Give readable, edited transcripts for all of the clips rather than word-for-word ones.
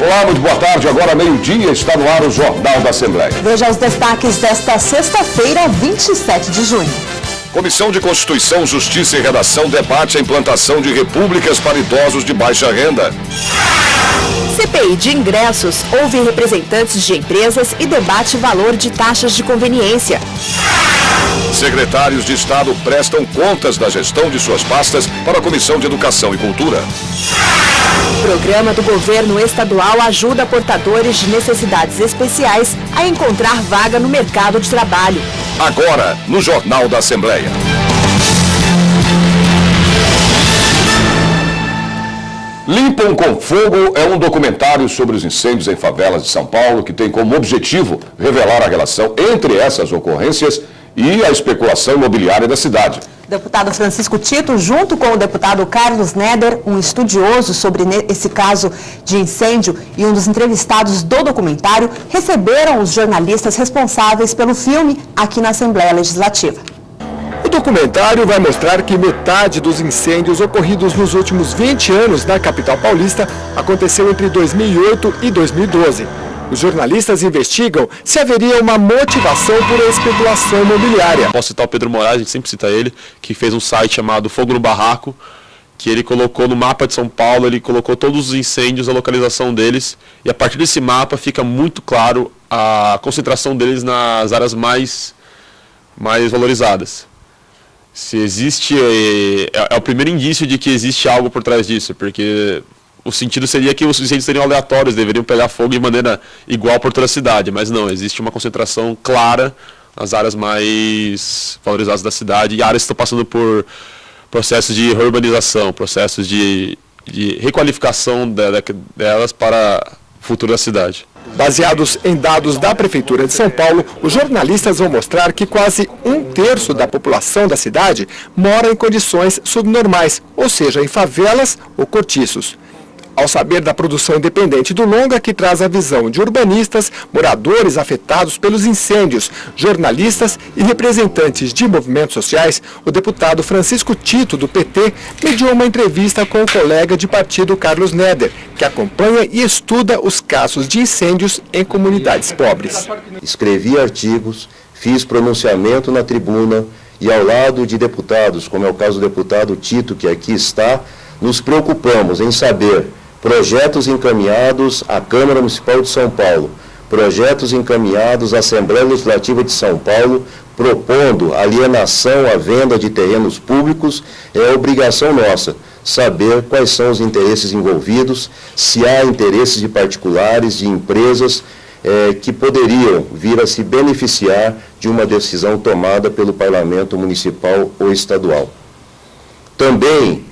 Olá, muito boa tarde. Agora meio-dia está no ar o Jornal da Assembleia. Veja os destaques desta sexta-feira, 27 de junho. Comissão de Constituição, Justiça e Redação debate a implantação de repúblicas para idosos de baixa renda. CPI de ingressos ouve representantes de empresas e debate valor de taxas de conveniência. Secretários de Estado prestam contas da gestão de suas pastas para a Comissão de Educação e Cultura. Programa do governo estadual ajuda portadores de necessidades especiais a encontrar vaga no mercado de trabalho. Agora, no Jornal da Assembleia. Limpam com Fogo é um documentário sobre os incêndios em favelas de São Paulo que tem como objetivo revelar a relação entre essas ocorrências e a especulação imobiliária da cidade. O deputado Francisco Tito, junto com o deputado Carlos Neder, um estudioso sobre esse caso de incêndio e um dos entrevistados do documentário, receberam os jornalistas responsáveis pelo filme aqui na Assembleia Legislativa. O documentário vai mostrar que metade dos incêndios ocorridos nos últimos 20 anos na capital paulista aconteceu entre 2008 e 2012. Os jornalistas investigam se haveria uma motivação por especulação imobiliária. Posso citar o Pedro Moraes, a gente sempre cita ele, que fez um site chamado Fogo no Barraco, que ele colocou no mapa de São Paulo, ele colocou todos os incêndios, a localização deles, e a partir desse mapa fica muito claro a concentração deles nas áreas mais valorizadas. Se existe, é o primeiro indício de que existe algo por trás disso, porque o sentido seria que os incêndios seriam aleatórios, deveriam pegar fogo de maneira igual por toda a cidade, mas não, existe uma concentração clara nas áreas mais valorizadas da cidade e áreas que estão passando por processos de urbanização, processos de requalificação delas para o futuro da cidade. Baseados em dados da Prefeitura de São Paulo, os jornalistas vão mostrar que quase 1/3 da população da cidade mora em condições subnormais, ou seja, em favelas ou cortiços. Ao saber da produção independente do longa, que traz a visão de urbanistas, moradores afetados pelos incêndios, jornalistas e representantes de movimentos sociais, o deputado Francisco Tito, do PT, mediou uma entrevista com o colega de partido Carlos Neder, que acompanha e estuda os casos de incêndios em comunidades pobres. Escrevi artigos, fiz pronunciamento na tribuna e ao lado de deputados, como é o caso do deputado Tito, que aqui está, nos preocupamos em saber projetos encaminhados à Câmara Municipal de São Paulo, projetos encaminhados à Assembleia Legislativa de São Paulo, propondo alienação à venda de terrenos públicos. É obrigação nossa saber quais são os interesses envolvidos, se há interesses de particulares, de empresas que poderiam vir a se beneficiar de uma decisão tomada pelo Parlamento Municipal ou Estadual. Também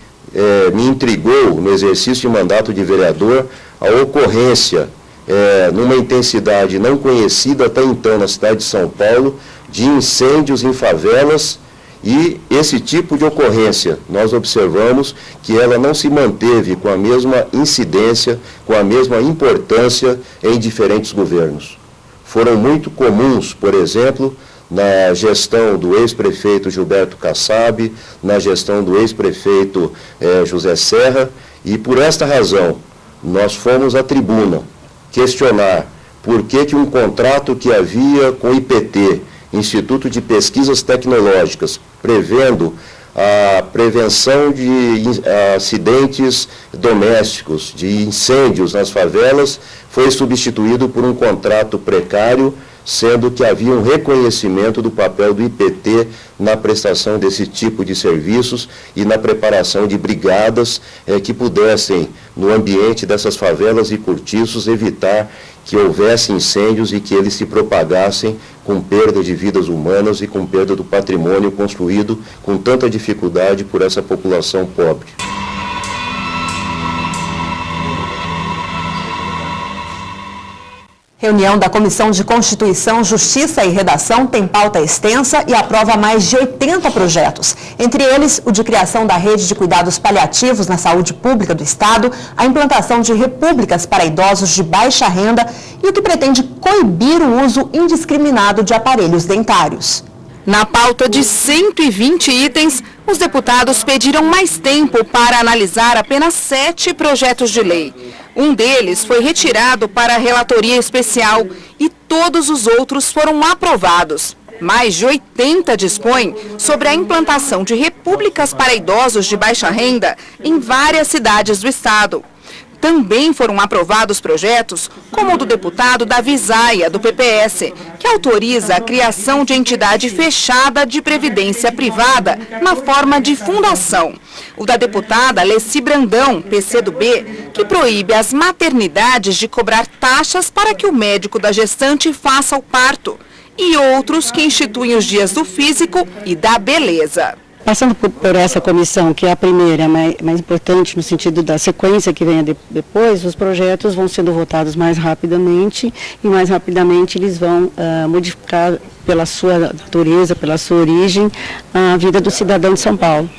me intrigou, no exercício de mandato de vereador, a ocorrência, numa intensidade não conhecida até então na cidade de São Paulo, de incêndios em favelas, e esse tipo de ocorrência, nós observamos que ela não se manteve com a mesma incidência, com a mesma importância em diferentes governos. Foram muito comuns, por exemplo, na gestão do ex-prefeito Gilberto Kassab, na gestão do ex-prefeito José Serra, e por esta razão nós fomos à tribuna questionar por que um contrato que havia com o IPT, Instituto de Pesquisas Tecnológicas, prevendo a prevenção de acidentes domésticos, de incêndios nas favelas, foi substituído por um contrato precário, sendo que havia um reconhecimento do papel do IPT na prestação desse tipo de serviços e na preparação de brigadas que pudessem, no ambiente dessas favelas e cortiços, evitar que houvesse incêndios e que eles se propagassem com perda de vidas humanas e com perda do patrimônio construído com tanta dificuldade por essa população pobre. Reunião da Comissão de Constituição, Justiça e Redação tem pauta extensa e aprova mais de 80 projetos. Entre eles, o de criação da rede de cuidados paliativos na saúde pública do Estado, a implantação de repúblicas para idosos de baixa renda e o que pretende coibir o uso indiscriminado de aparelhos dentários. Na pauta de 120 itens, os deputados pediram mais tempo para analisar apenas 7 projetos de lei. Um deles foi retirado para a relatoria especial e todos os outros foram aprovados. Mais de 80 dispõem sobre a implantação de repúblicas para idosos de baixa renda em várias cidades do estado. Também foram aprovados projetos como o do deputado Davi Zaia, do PPS, que autoriza a criação de entidade fechada de previdência privada na forma de fundação. O da deputada Leci Brandão, PCdoB, que proíbe as maternidades de cobrar taxas para que o médico da gestante faça o parto. E outros que instituem os dias do físico e da beleza. Passando por essa comissão, que é a primeira, mais importante no sentido da sequência que venha depois, os projetos vão sendo votados mais rapidamente e mais rapidamente eles vão modificar pela sua natureza, pela sua origem, a vida do cidadão de São Paulo.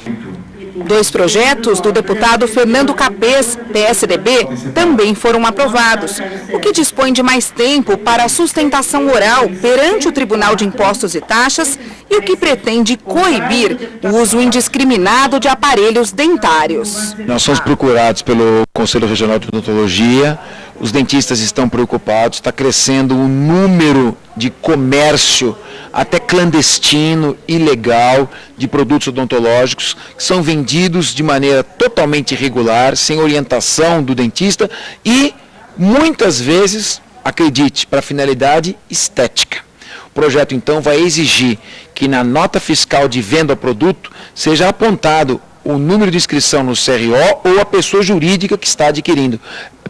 2 projetos do deputado Fernando Capês, PSDB, também foram aprovados, o que dispõe de mais tempo para a sustentação oral perante o Tribunal de Impostos e Taxas e o que pretende coibir o uso indiscriminado de aparelhos dentários. Nós somos procurados pelo Conselho Regional de Odontologia, os dentistas estão preocupados, está crescendo o número de comércio, até clandestino, ilegal, de produtos odontológicos que são vendidos de maneira totalmente irregular, sem orientação do dentista e, muitas vezes, acredite, para finalidade estética. O projeto, então, vai exigir que na nota fiscal de venda ao produto seja apontado o número de inscrição no CRO ou a pessoa jurídica que está adquirindo,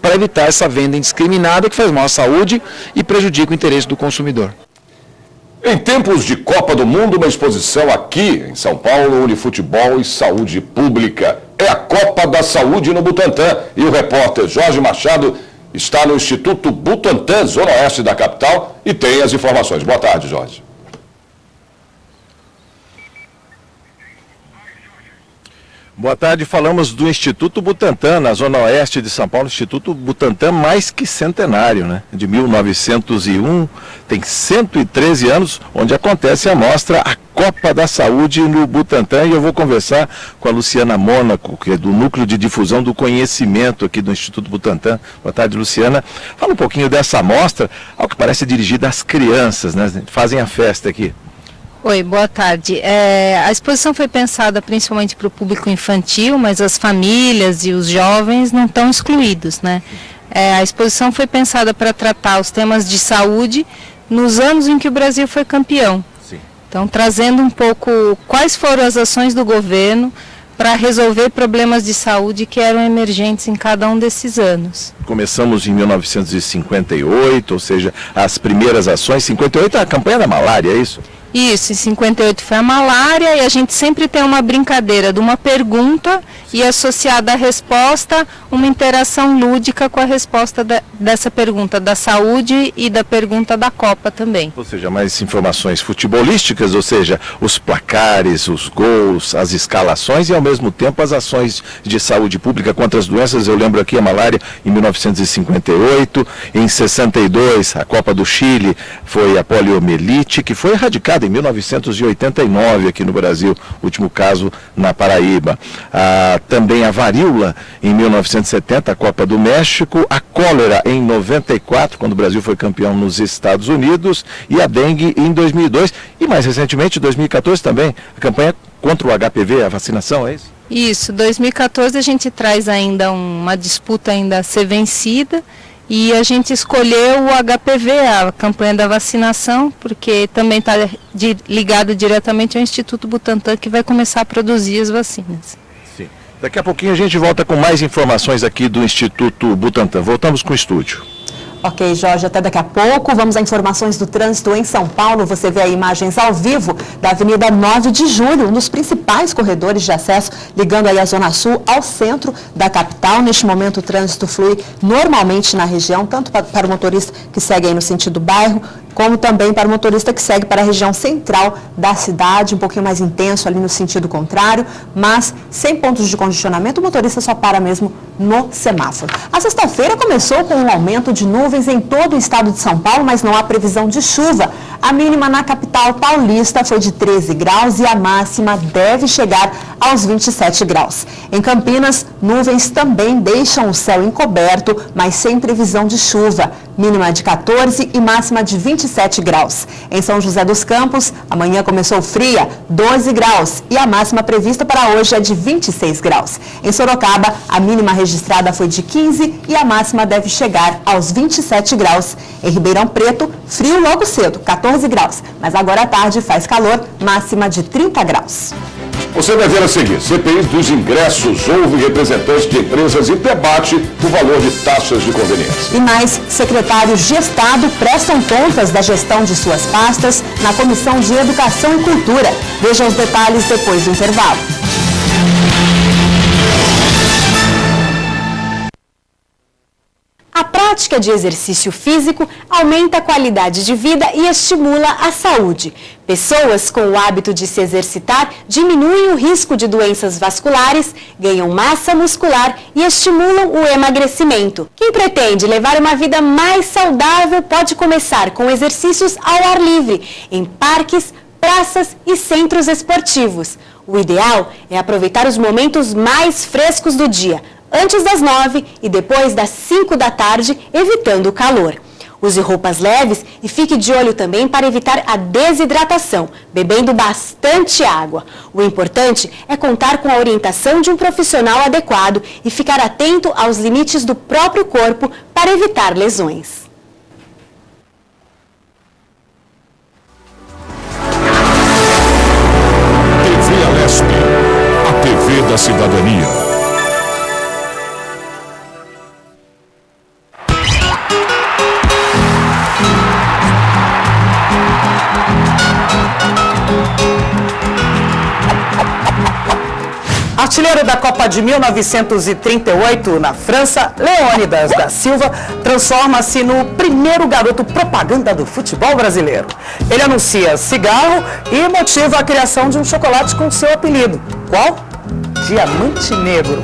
para evitar essa venda indiscriminada que faz mal à saúde e prejudica o interesse do consumidor. Em tempos de Copa do Mundo, uma exposição aqui em São Paulo une futebol e saúde pública. É a Copa da Saúde no Butantã e o repórter Jorge Machado está no Instituto Butantã, zona oeste da capital, e tem as informações. Boa tarde, Jorge. Boa tarde, falamos do Instituto Butantã, na zona oeste de São Paulo, Instituto Butantã mais que centenário, né? De 1901, tem 113 anos, onde acontece a mostra A Copa da Saúde no Butantã, e eu vou conversar com a Luciana Mônaco, que é do Núcleo de Difusão do Conhecimento aqui do Instituto Butantã. Boa tarde, Luciana. Fala um pouquinho dessa mostra, ao que parece dirigida às crianças, né? Fazem a festa aqui. Oi, boa tarde. A exposição foi pensada principalmente para o público infantil, mas as famílias e os jovens não estão excluídos, né? A exposição foi pensada para tratar os temas de saúde nos anos em que o Brasil foi campeão. Sim. Então, trazendo um pouco quais foram as ações do governo para resolver problemas de saúde que eram emergentes em cada um desses anos. Começamos em 1958, ou seja, as primeiras ações. 58 é a campanha da malária, é isso? Isso, em 58 foi a malária, e a gente sempre tem uma brincadeira de uma pergunta e associada à resposta, uma interação lúdica com a resposta dessa pergunta da saúde e da pergunta da Copa também. Ou seja, mais informações futebolísticas, ou seja, os placares, os gols, as escalações e ao mesmo tempo as ações de saúde pública contra as doenças. Eu lembro aqui a malária em 1958, em 62 a Copa do Chile foi a poliomielite, que foi erradicada em 1989 aqui no Brasil, último caso na Paraíba. Também a varíola em 1970, a Copa do México, a cólera em 94, quando o Brasil foi campeão nos Estados Unidos, e a dengue em 2002, e mais recentemente, 2014 também, a campanha contra o HPV, a vacinação, é isso? Isso, 2014 a gente traz ainda uma disputa ainda a ser vencida, e a gente escolheu o HPV, a campanha da vacinação, porque também está ligado diretamente ao Instituto Butantã, que vai começar a produzir as vacinas. Sim. Daqui a pouquinho a gente volta com mais informações aqui do Instituto Butantã. Voltamos com o estúdio. Ok, Jorge, até daqui a pouco. Vamos a informações do trânsito em São Paulo. Você vê aí imagens ao vivo da Avenida 9 de Julho, um dos principais corredores de acesso, ligando aí a Zona Sul ao centro da capital. Neste momento o trânsito flui normalmente na região, tanto para o motorista que segue aí no sentido bairro, como também para o motorista que segue para a região central da cidade, um pouquinho mais intenso ali no sentido contrário, mas sem pontos de congestionamento, o motorista só para mesmo no semáforo. A sexta-feira começou com um aumento de nuvens em todo o estado de São Paulo, mas não há previsão de chuva A mínima na capital paulista foi de 13 graus e a máxima deve chegar aos 27 graus. Em Campinas, nuvens também deixam o céu encoberto, mas sem previsão de chuva. Mínima de 14 e máxima de 27 graus. Em São José dos Campos, amanhã começou fria, 12 graus, e a máxima prevista para hoje é de 26 graus. Em Sorocaba, a mínima registrada foi de 15 e a máxima deve chegar aos 27 graus. Em Ribeirão Preto, frio logo cedo, 14 graus, mas agora à tarde faz calor, máxima de 30 graus. Você vai ver a seguir, CPI dos ingressos, houve representantes de empresas e debate do valor de taxas de conveniência. E mais, secretários de Estado prestam contas da gestão de suas pastas na Comissão de Educação e Cultura. Veja os detalhes depois do intervalo. A prática de exercício físico aumenta a qualidade de vida e estimula a saúde. Pessoas com o hábito de se exercitar diminuem o risco de doenças vasculares, ganham massa muscular e estimulam o emagrecimento. Quem pretende levar uma vida mais saudável pode começar com exercícios ao ar livre, em parques, praças e centros esportivos. O ideal é aproveitar os momentos mais frescos do dia, antes das 9 e depois das 5 da tarde, evitando o calor. Use roupas leves e fique de olho também para evitar a desidratação, bebendo bastante água. O importante é contar com a orientação de um profissional adequado e ficar atento aos limites do próprio corpo para evitar lesões. TV Alesp, a TV da cidadania. Artilheiro da Copa de 1938 na França, Leônidas da Silva transforma-se no primeiro garoto propaganda do futebol brasileiro. Ele anuncia cigarro e motiva a criação de um chocolate com seu apelido. Qual? Diamante Negro.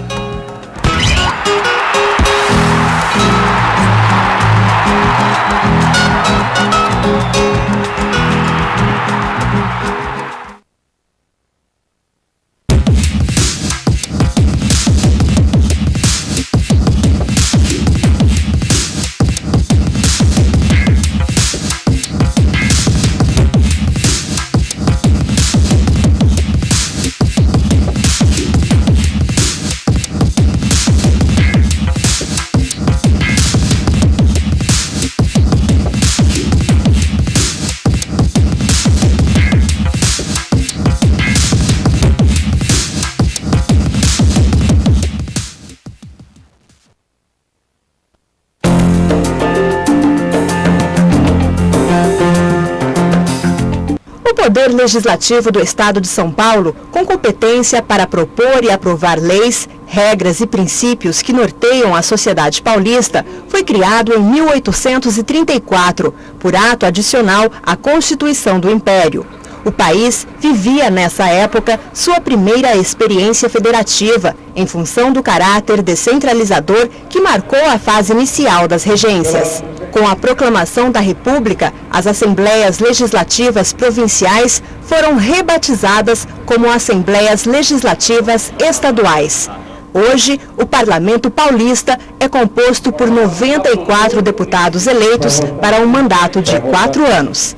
O Poder Legislativo do Estado de São Paulo, com competência para propor e aprovar leis, regras e princípios que norteiam a sociedade paulista, foi criado em 1834, por ato adicional à Constituição do Império. O país vivia, nessa época, sua primeira experiência federativa, em função do caráter descentralizador que marcou a fase inicial das regências. Com a proclamação da República, as Assembleias Legislativas Provinciais foram rebatizadas como Assembleias Legislativas Estaduais. Hoje, o Parlamento Paulista é composto por 94 deputados eleitos para um mandato de 4 anos.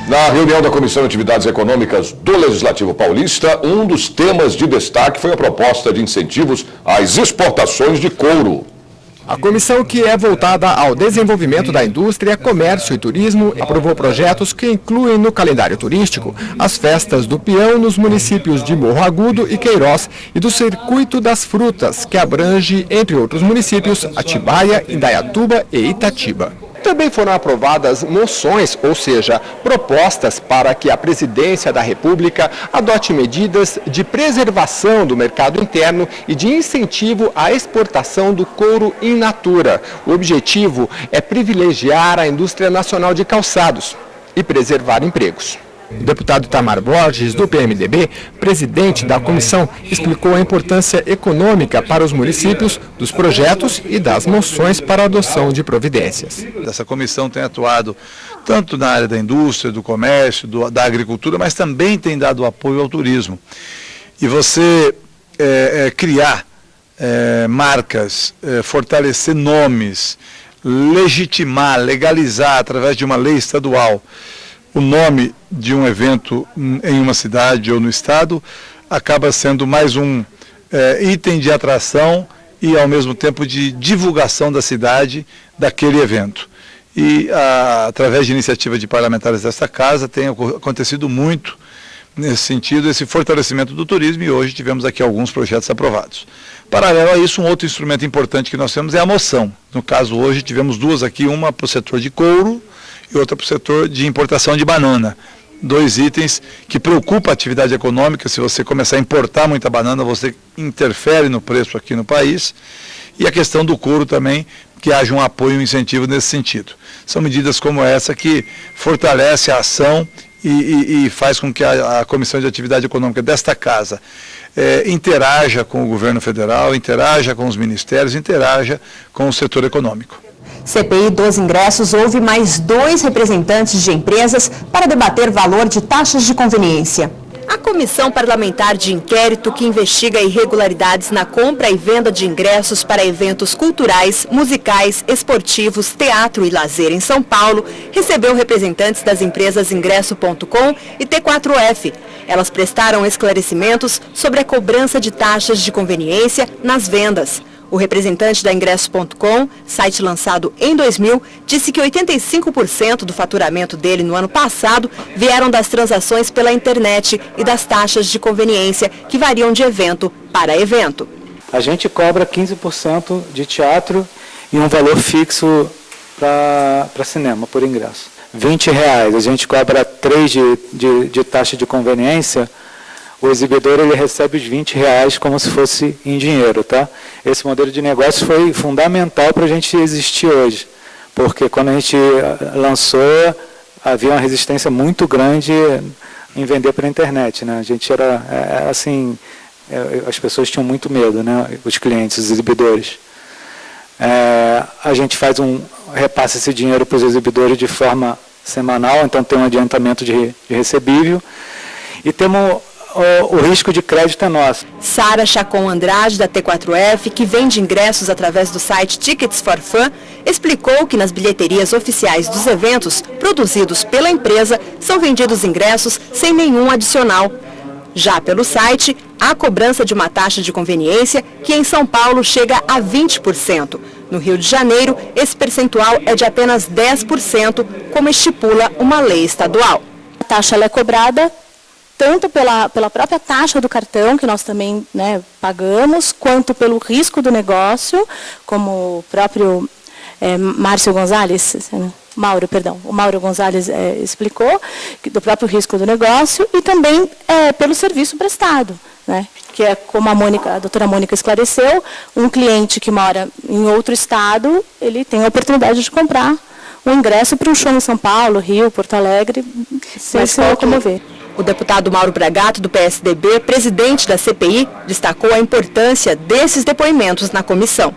Na reunião da Comissão de Atividades Econômicas do Legislativo Paulista, um dos temas de destaque foi a proposta de incentivos às exportações de couro. A comissão, que é voltada ao desenvolvimento da indústria, comércio e turismo, aprovou projetos que incluem no calendário turístico as festas do peão nos municípios de Morro Agudo e Queiroz e do Circuito das Frutas, que abrange, entre outros municípios, Atibaia, Indaiatuba e Itatiba. Também foram aprovadas moções, ou seja, propostas para que a Presidência da República adote medidas de preservação do mercado interno e de incentivo à exportação do couro in natura. O objetivo é privilegiar a indústria nacional de calçados e preservar empregos. O deputado Itamar Borges, do PMDB, presidente da comissão, explicou a importância econômica para os municípios dos projetos e das moções para a adoção de providências. Essa comissão tem atuado tanto na área da indústria, do comércio, da agricultura, mas também tem dado apoio ao turismo. E você criar marcas, fortalecer nomes, legitimar, legalizar através de uma lei estadual o nome de um evento em uma cidade ou no estado, acaba sendo mais um item de atração e ao mesmo tempo de divulgação da cidade daquele evento. E através de iniciativa de parlamentares desta casa tem acontecido muito nesse sentido, esse fortalecimento do turismo, e hoje tivemos aqui alguns projetos aprovados. Paralelo a isso, um outro instrumento importante que nós temos é a moção. No caso, hoje tivemos duas aqui, uma para o setor de couro e outra para o setor de importação de banana. 2 itens que preocupam a atividade econômica. Se você começar a importar muita banana, você interfere no preço aqui no país. E a questão do couro também, que haja um apoio e um incentivo nesse sentido. São medidas como essa que fortalecem a ação e faz com que a Comissão de Atividade Econômica desta casa interaja com o governo federal, interaja com os ministérios, interaja com o setor econômico. CPI dos ingressos houve mais 2 representantes de empresas para debater valor de taxas de conveniência. A Comissão Parlamentar de Inquérito, que investiga irregularidades na compra e venda de ingressos para eventos culturais, musicais, esportivos, teatro e lazer em São Paulo, recebeu representantes das empresas Ingresso.com e T4F. Elas prestaram esclarecimentos sobre a cobrança de taxas de conveniência nas vendas. O representante da Ingresso.com, site lançado em 2000, disse que 85% do faturamento dele no ano passado vieram das transações pela internet e das taxas de conveniência, que variam de evento para evento. A gente cobra 15% de teatro e um valor fixo para cinema, por ingresso. R$20, a gente cobra 3 de taxa de conveniência. O exibidor ele recebe os R$20 como se fosse em dinheiro, tá? Esse modelo de negócio foi fundamental para a gente existir hoje, porque quando a gente lançou, havia uma resistência muito grande em vender pela internet, né? A gente era, assim, as pessoas tinham muito medo, né? Os clientes, os exibidores. A gente repassa esse dinheiro para os exibidores de forma semanal, então tem um adiantamento de recebível, e temos o risco de crédito é nosso. Sara Chacon Andrade, da T4F, que vende ingressos através do site Tickets for Fun, explicou que nas bilheterias oficiais dos eventos produzidos pela empresa são vendidos ingressos sem nenhum adicional. Já pelo site, há cobrança de uma taxa de conveniência que em São Paulo chega a 20%. No Rio de Janeiro, esse percentual é de apenas 10%, como estipula uma lei estadual. A taxa ela é cobrada tanto pela própria taxa do cartão, que nós também, né, pagamos, quanto pelo risco do negócio, como o próprio o Mauro Gonzalez explicou, do próprio risco do negócio, e também pelo serviço prestado, né, que é como a doutora Mônica esclareceu, um cliente que mora em outro estado, ele tem a oportunidade de comprar um ingresso para um show em São Paulo, Rio, Porto Alegre, sem se locomover. O deputado Mauro Bragato, do PSDB, presidente da CPI, destacou a importância desses depoimentos na comissão.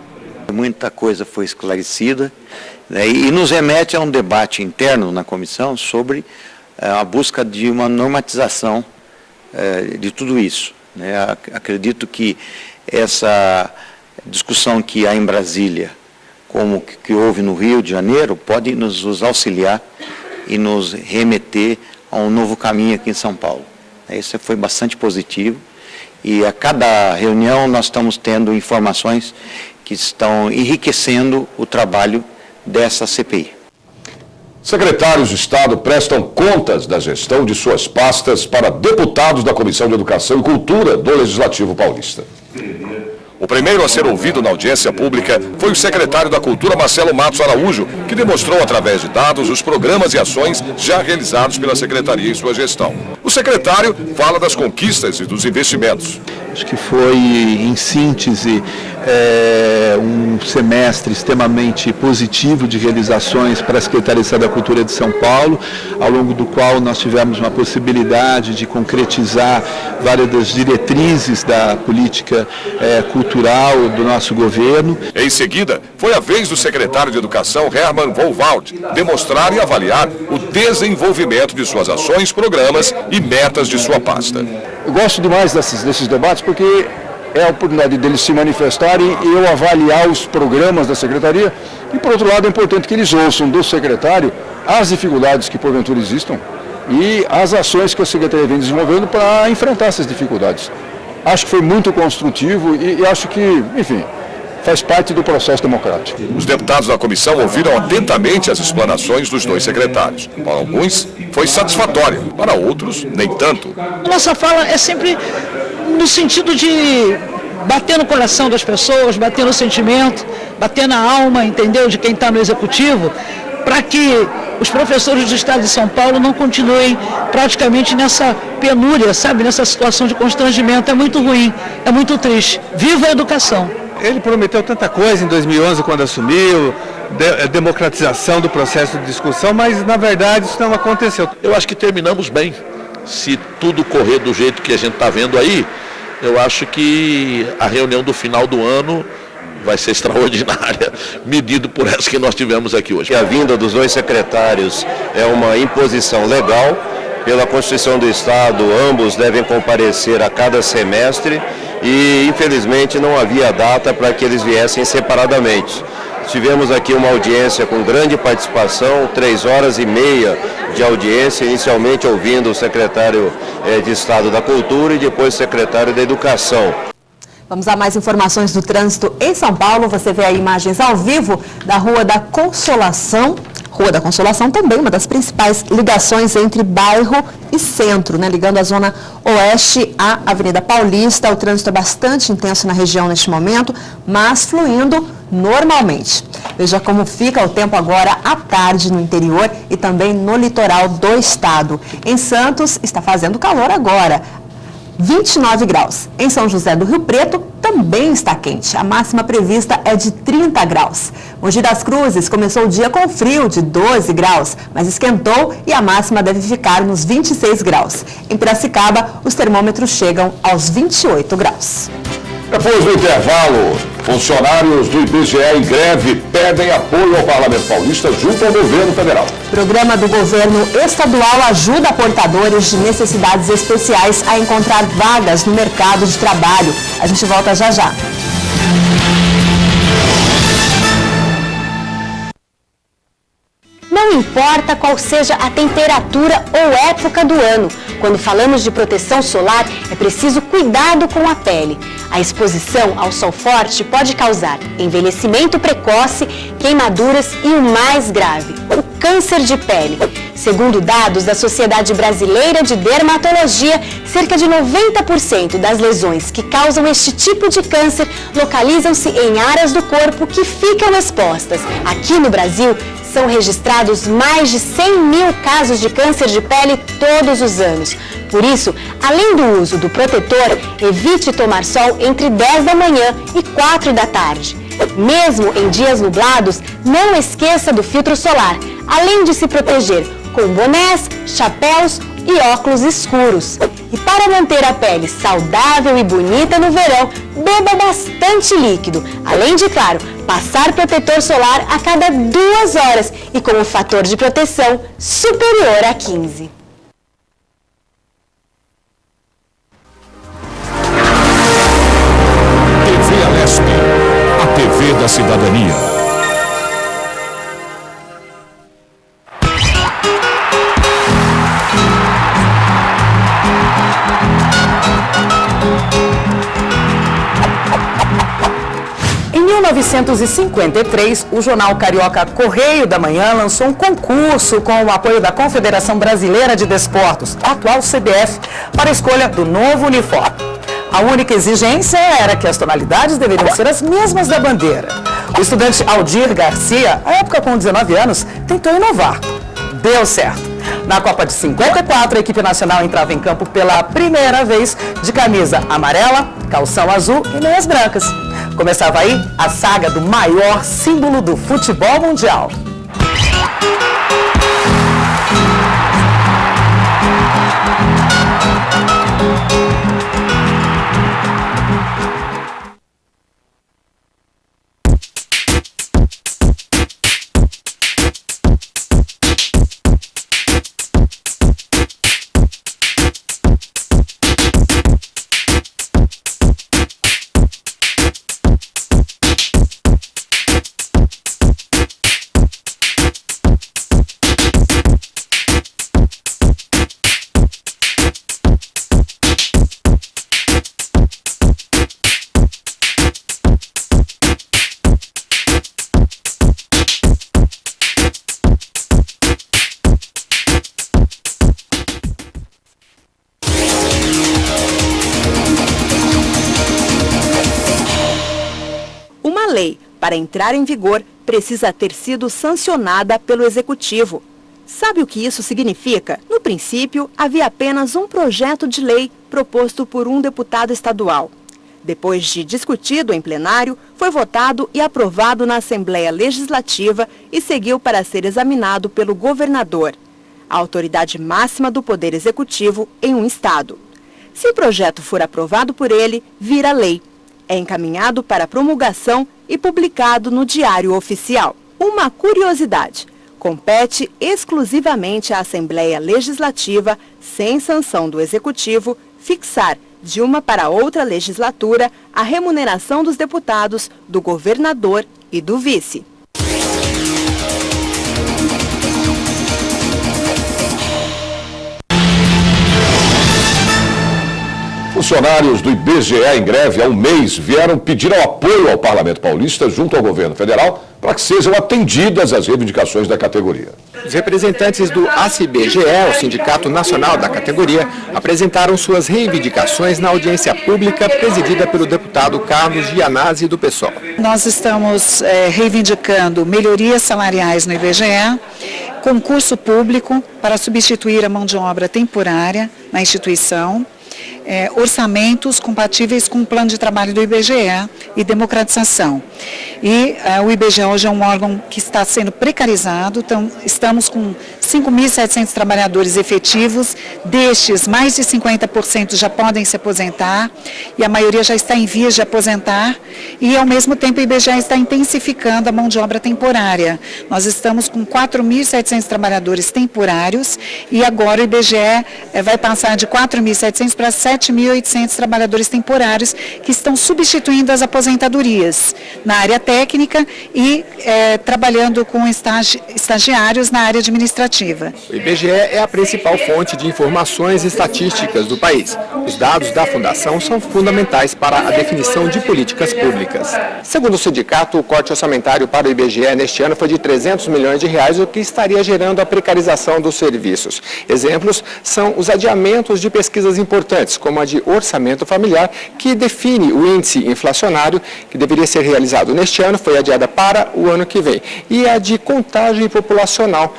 Muita coisa foi esclarecida, né, e nos remete a um debate interno na comissão sobre a busca de uma normatização de tudo isso, né. Acredito que essa discussão que há em Brasília, como que houve no Rio de Janeiro, pode nos auxiliar e nos remeter a um novo caminho aqui em São Paulo. Isso foi bastante positivo e a cada reunião nós estamos tendo informações que estão enriquecendo o trabalho dessa CPI. Secretários de Estado prestam contas da gestão de suas pastas para deputados da Comissão de Educação e Cultura do Legislativo Paulista. O primeiro a ser ouvido na audiência pública foi o secretário da Cultura, Marcelo Matos Araújo, que demonstrou através de dados os programas e ações já realizados pela Secretaria em sua gestão. O secretário fala das conquistas e dos investimentos. Acho que foi, em síntese, um semestre extremamente positivo de realizações para a Secretaria de Estado da Cultura de São Paulo, ao longo do qual nós tivemos uma possibilidade de concretizar várias das diretrizes da política cultural do nosso governo. Em seguida, foi a vez do secretário de Educação, Hermann Vollwald, demonstrar e avaliar o desenvolvimento de suas ações, programas e metas de sua pasta. Eu gosto demais desses debates porque é a oportunidade deles se manifestarem e eu avaliar os programas da Secretaria. E, por outro lado, é importante que eles ouçam do secretário as dificuldades que, porventura, existam e as ações que a Secretaria vem desenvolvendo para enfrentar essas dificuldades. Acho que foi muito construtivo e acho que, enfim, faz parte do processo democrático. Os deputados da comissão ouviram atentamente as explanações dos dois secretários. Para alguns, foi satisfatória, para outros, nem tanto. Nossa fala é sempre no sentido de bater no coração das pessoas, bater no sentimento, bater na alma, entendeu, de quem está no executivo, para que os professores do Estado de São Paulo não continuem praticamente nessa penúria, sabe, nessa situação de constrangimento. É muito ruim, é muito triste. Viva a educação! Ele prometeu tanta coisa em 2011 quando assumiu, democratização do processo de discussão, mas na verdade isso não aconteceu. Eu acho que terminamos bem. Se tudo correr do jeito que a gente está vendo aí, eu acho que a reunião do final do ano vai ser extraordinária, medido por essa que nós tivemos aqui hoje. A vinda dos dois secretários é uma imposição legal. Pela Constituição do Estado, ambos devem comparecer a cada semestre e, infelizmente, não havia data para que eles viessem separadamente. Tivemos aqui uma audiência com grande participação, 3h30 de audiência, inicialmente ouvindo o secretário de Estado da Cultura e depois o secretário da Educação. Vamos a mais informações do trânsito em São Paulo. Você vê aí imagens ao vivo da Rua da Consolação. Rua da Consolação também uma das principais ligações entre bairro e centro, né? Ligando a zona oeste à Avenida Paulista. O trânsito é bastante intenso na região neste momento, mas fluindo normalmente. Veja como fica o tempo agora à tarde no interior e também no litoral do estado. Em Santos está fazendo calor agora. 29 graus. Em São José do Rio Preto também está quente. A máxima prevista é de 30 graus. Mogi das Cruzes começou o dia com frio de 12 graus, mas esquentou e a máxima deve ficar nos 26 graus. Em Piracicaba, os termômetros chegam aos 28 graus. Depois do intervalo, funcionários do IBGE em greve pedem apoio ao Parlamento Paulista junto ao governo federal. O programa do governo estadual ajuda portadores de necessidades especiais a encontrar vagas no mercado de trabalho. A gente volta já já. Não importa qual seja a temperatura ou época do ano, quando falamos de proteção solar, é preciso cuidado com a pele. A exposição ao sol forte pode causar envelhecimento precoce, queimaduras e o mais grave, o câncer de pele. Segundo dados da Sociedade Brasileira de Dermatologia, cerca de 90% das lesões que causam este tipo de câncer localizam-se em áreas do corpo que ficam expostas. Aqui no Brasil, são registrados mais de 100 mil casos de câncer de pele todos os anos. Por isso, além do uso do protetor, evite tomar sol entre 10 da manhã e 4 da tarde. Mesmo em dias nublados, não esqueça do filtro solar, além de se proteger com bonés, chapéus e óculos escuros. E para manter a pele saudável e bonita no verão, beba bastante líquido. Além de, claro, passar protetor solar a cada 2 horas e com um fator de proteção superior a 15. TV Alesp, a TV da cidadania. Em 1953, o jornal carioca Correio da Manhã lançou um concurso com o apoio da Confederação Brasileira de Desportos, atual CBF, para a escolha do novo uniforme. A única exigência era que as tonalidades deveriam ser as mesmas da bandeira. O estudante Aldir Garcia, à época com 19 anos, tentou inovar. Deu certo. Na Copa de 54, a equipe nacional entrava em campo pela primeira vez de camisa amarela, calção azul e meias brancas. Começava aí a saga do maior símbolo do futebol mundial. Lei, para entrar em vigor, precisa ter sido sancionada pelo Executivo. Sabe o que isso significa? No princípio, havia apenas um projeto de lei proposto por um deputado estadual. Depois de discutido em plenário, foi votado e aprovado na Assembleia Legislativa e seguiu para ser examinado pelo governador, a autoridade máxima do Poder Executivo em um estado. Se o projeto for aprovado por ele, vira lei. É encaminhado para promulgação e publicado no Diário Oficial. Uma curiosidade: compete exclusivamente à Assembleia Legislativa, sem sanção do Executivo, fixar de uma para outra legislatura a remuneração dos deputados, do governador e do vice. Funcionários do IBGE em greve há um mês vieram pedir apoio ao Parlamento Paulista junto ao governo federal para que sejam atendidas as reivindicações da categoria. Os representantes do ACIBGE, o Sindicato Nacional da categoria, apresentaram suas reivindicações na audiência pública presidida pelo deputado Carlos Gianazzi do PSOL. Nós estamos reivindicando melhorias salariais no IBGE, concurso público para substituir a mão de obra temporária na instituição, orçamentos compatíveis com o plano de trabalho do IBGE e democratização. E o IBGE hoje é um órgão que está sendo precarizado, então estamos com 5.700 trabalhadores efetivos, destes mais de 50% já podem se aposentar e a maioria já está em vias de aposentar e ao mesmo tempo o IBGE está intensificando a mão de obra temporária. Nós estamos com 4.700 trabalhadores temporários e agora o IBGE vai passar de 4.700 para 7.800 trabalhadores temporários que estão substituindo as aposentadorias na área técnica e trabalhando com estagiários na área administrativa. O IBGE é a principal fonte de informações estatísticas do país. Os dados da Fundação são fundamentais para a definição de políticas públicas. Segundo o sindicato, o corte orçamentário para o IBGE neste ano foi de 300 milhões de reais, o que estaria gerando a precarização dos serviços. Exemplos são os adiamentos de pesquisas importantes, como a de orçamento familiar, que define o índice inflacionário, que deveria ser realizado neste ano, foi adiada para o ano que vem. E a de contagem populacional,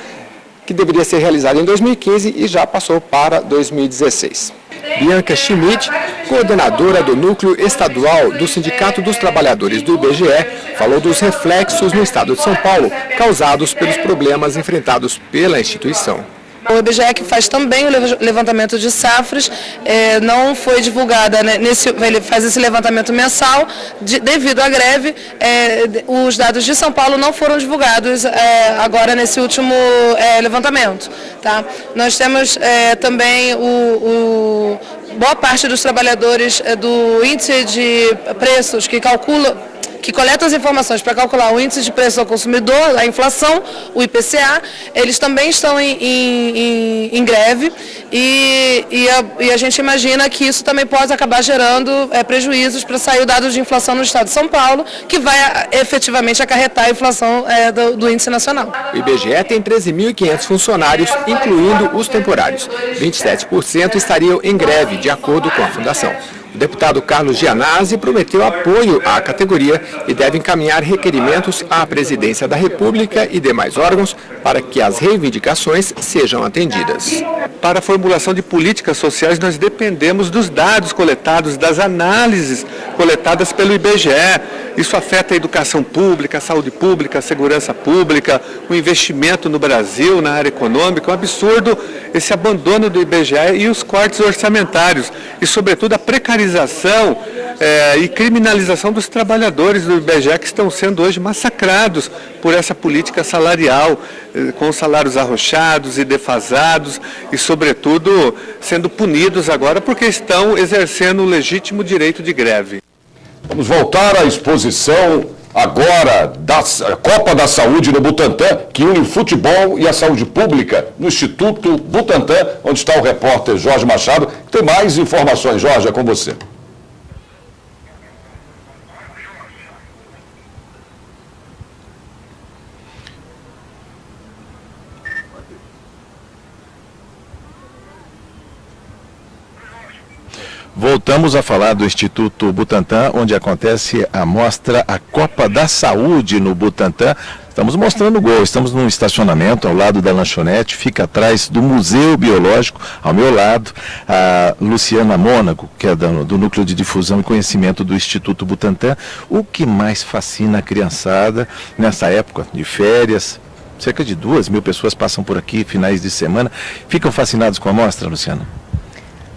que deveria ser realizada em 2015 e já passou para 2016. Bianca Schmidt, coordenadora do Núcleo Estadual do Sindicato dos Trabalhadores do IBGE, falou dos reflexos no estado de São Paulo causados pelos problemas enfrentados pela instituição. O IBGE, que faz também o levantamento de safras, não foi divulgada, né, ele faz esse levantamento mensal, devido à greve, os dados de São Paulo não foram divulgados agora nesse último levantamento. Tá? Nós temos também boa parte dos trabalhadores do índice de preços que coleta as informações para calcular o índice de preço ao consumidor, a inflação, o IPCA, eles também estão em greve e a gente imagina que isso também pode acabar gerando prejuízos para sair o dado de inflação no estado de São Paulo, que vai efetivamente acarretar a inflação do índice nacional. O IBGE tem 13.500 funcionários, incluindo os temporários. 27% estariam em greve, de acordo com a Fundação. O deputado Carlos Gianazzi prometeu apoio à categoria e deve encaminhar requerimentos à Presidência da República e demais órgãos para que as reivindicações sejam atendidas. Para a formulação de políticas sociais, nós dependemos dos dados coletados, das análises coletadas pelo IBGE. Isso afeta a educação pública, a saúde pública, a segurança pública, o investimento no Brasil, na área econômica. É um absurdo esse abandono do IBGE e os cortes orçamentários. E, sobretudo, a precarização e criminalização dos trabalhadores do IBGE que estão sendo hoje massacrados por essa política salarial, com salários arrochados e defasados e, sobretudo, sendo punidos agora porque estão exercendo o legítimo direito de greve. Vamos voltar à exposição agora da Copa da Saúde no Butantã, que une o futebol e a saúde pública no Instituto Butantã, onde está o repórter Jorge Machado. Tem mais informações, Jorge, é com você. Voltamos a falar do Instituto Butantã, onde acontece a mostra A Copa da Saúde no Butantã. Estamos mostrando o gol, estamos num estacionamento ao lado da lanchonete, fica atrás do Museu Biológico, ao meu lado, a Luciana Mônaco, que é do Núcleo de Difusão e Conhecimento do Instituto Butantã. O que mais fascina a criançada nessa época de férias? Cerca de 2.000 pessoas passam por aqui, finais de semana. Ficam fascinados com a mostra, Luciana?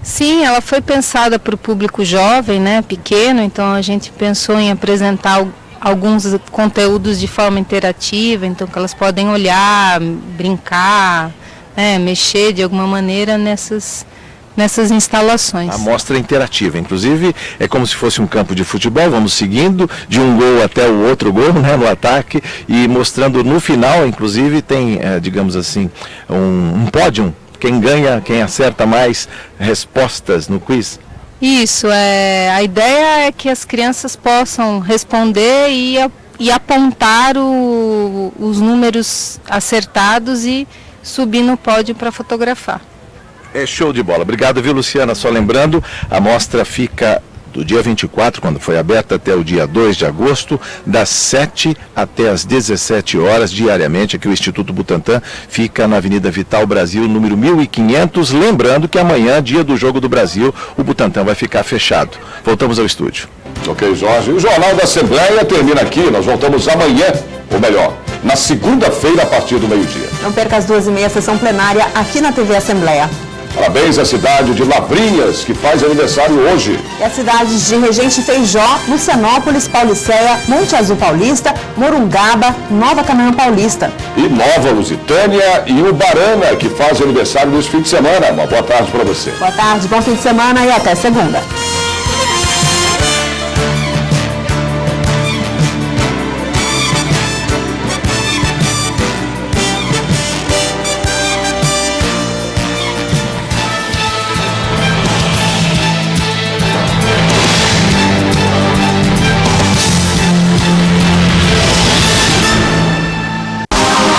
Sim, ela foi pensada para o público jovem, né, pequeno, então a gente pensou em apresentar alguns conteúdos de forma interativa, então que elas podem olhar, brincar, né, mexer de alguma maneira nessas instalações. A mostra interativa, inclusive é como se fosse um campo de futebol, vamos seguindo de um gol até o outro gol, né, no ataque, e mostrando no final, inclusive tem, digamos assim, um pódio. Quem ganha, quem acerta mais respostas no quiz? Isso, a ideia é que as crianças possam responder e apontar os números acertados e subir no pódio para fotografar. É show de bola. Obrigado, viu, Luciana? Só lembrando, a mostra fica do dia 24, quando foi aberta, até o dia 2 de agosto, das 7 até as 17 horas, diariamente. Aqui o Instituto Butantã fica na Avenida Vital Brasil, número 1500. Lembrando que amanhã, dia do Jogo do Brasil, o Butantã vai ficar fechado. Voltamos ao estúdio. Ok, Jorge. O Jornal da Assembleia termina aqui. Nós voltamos amanhã, ou melhor, na segunda-feira, a partir do meio-dia. Não perca às 2h30, sessão plenária aqui na TV Assembleia. Parabéns à cidade de Lavrinhas, que faz aniversário hoje. E as cidades de Regente Feijó, Lucianópolis, Paulicéia, Monte Azul Paulista, Morungaba, Nova Canaã Paulista. E Nova Lusitânia e Ubarana, que faz aniversário nesse fim de semana. Uma boa tarde para você. Boa tarde, bom fim de semana e até segunda.